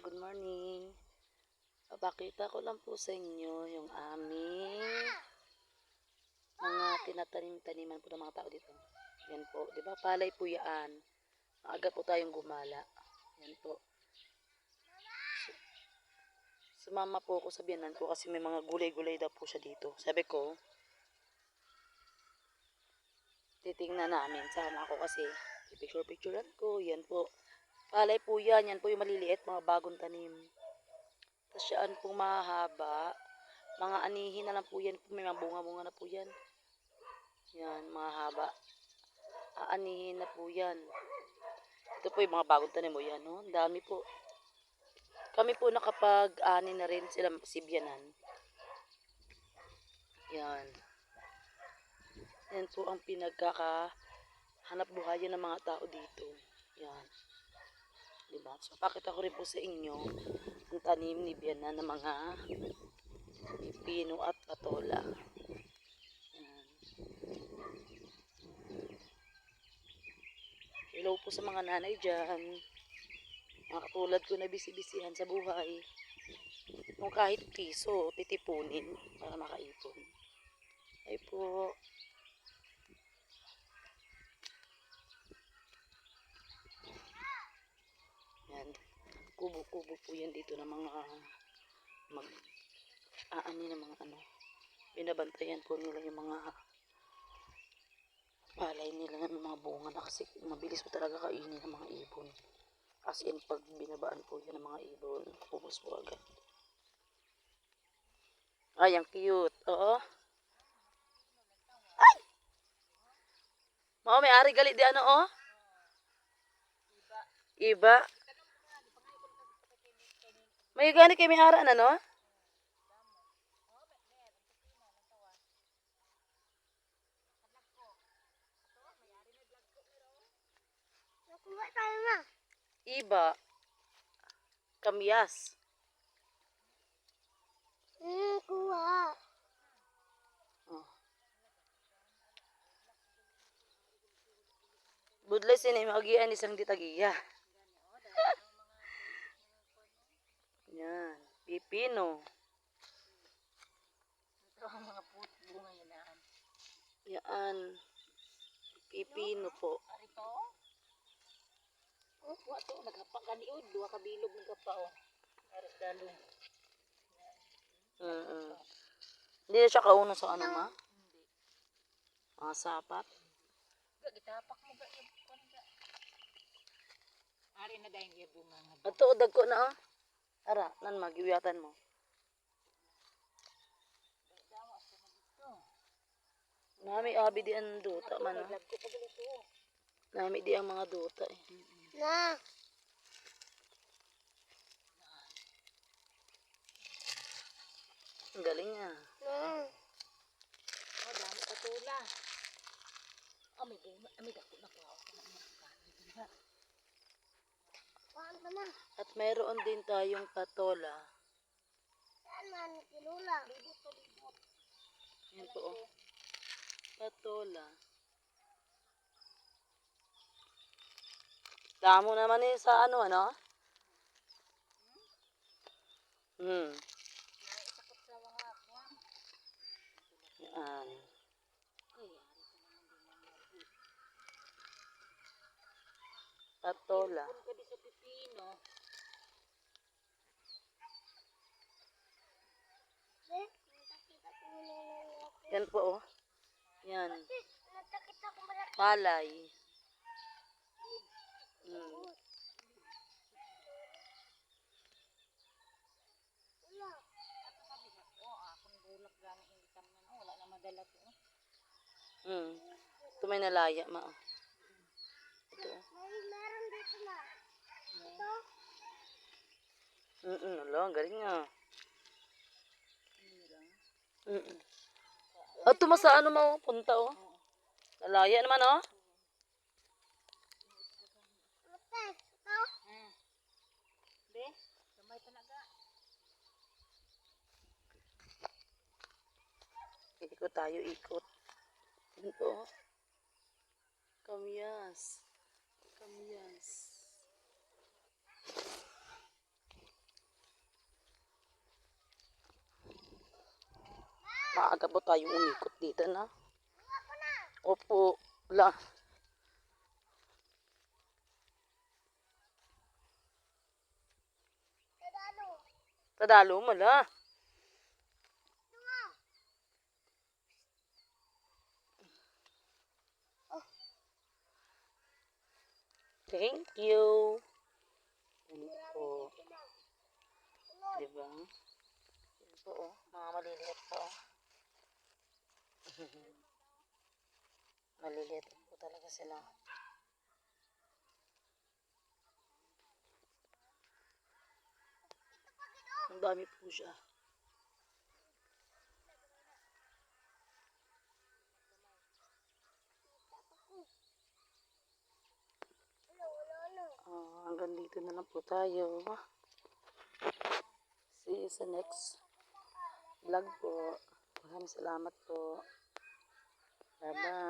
good morning. Papakita ko lang po sa inyo yung aming mga tinatanim-taniman po ng mga tao dito. Yan po, di ba? Palay po yan. Maaga po tayong gumala. Yan po. Sumama po ako sa biyanan ko kasi may mga gulay-gulay daw po siya dito. Sabi ko, titingnan namin. Sama ako kasi picture-picturean ko. Yan po. Palay po yan. Yan po yung maliliit, mga bagong tanim. Tapos siyaan pong mahaba. Mga anihin na lang po yan. May mga bunga-bunga na po yan. Yan, mahaba. Aanihin na po yan. Ito po yung mga bagong tanim mo yan. No? Ang dami po. Kami po nakapag-ani na rin sila sibyanan. Yan. Yan po ang pinagkakahanap buhayan ng mga tao dito. Yan. Diba? So, pakita ko rin po sa inyo ang tanim ni Biana ng mga pipino at patola. Yan. Hello po sa mga nanay dyan. Mga katulad ko na bisi-bisihan sa buhay. Kung kahit piso, titipunin para makaipon. Ay po. Yan. Kubo-kubo po yan dito ng mga aani ng mga ano. Binabantayan po nila yung mga palay nila ng mga bunga na kasi mabilis po talaga kainin ng mga ibon. As in, pag binabaan po yan ng mga ibon, ubos po agad. Ay, ang cute. Oo. Ay! Mao, may ari galit di ano, oh? Iba. May gani kay may ara na, no? Nakuha tayo na. Iba. Kamyas. Kuha. Oh. Budlay sini magian isang ditagiya. Yan. Pipino. Ito ang mga bunga yan. Yan. Pipino po. Arito? Oh, wato naghapak kaniud, duha ka bilog nagapa oh. Aras dalong. Hindi na siya kauna sa ano, ma? Hindi. Mga sapat. Gitapak mo ga yung kuanda. Ari na dayong iya bunga nga. Ato, dagko na, oh. Ara, nan magiwiyatan mo. Dawa sa dito. Nami abi di ang duta man, oh. Lagko pa ito. Nami di ang mga duta, eh. Na. Ang galing, ah. Oh, dami patula. Oh, may bunga. May dako na po ako. Paano na? At mayroon din tayong patola. Saan kilula? Libot to libot. Yan po, oh. Patola. Damo naman eh sa ano. Naisakot sa mga kwan. Yan. Ay, Patola. kung ka di sa pipino. Yan po, oh. Yan. Natakita ko malaki. Palay. Wala. Ato sabi ko, akong bulak gani income na no. Wala na madala ko. Ito may nalaya, ma, oh. Ito, oh. Meron dito na. Ito? Ala, ang galing nga. At tumasa ano mo, punta, oh. Nalaya naman, oh. Ate, ito? Be, gamay talaga. Ikot tayo, ikot. Yan po, oh. Kamyas. Kamyas. maaga po tayong umikot dito na. Opo, wala. Tadalo mo la. Thank you. Yan po. Diba? Yan po, oh. Mga maliliit po, oh. Maliliit po talaga sila. Ang dami po siya. Hanggang dito na lang po tayo. See you sa next vlog po. Maraming salamat po. Bye-bye.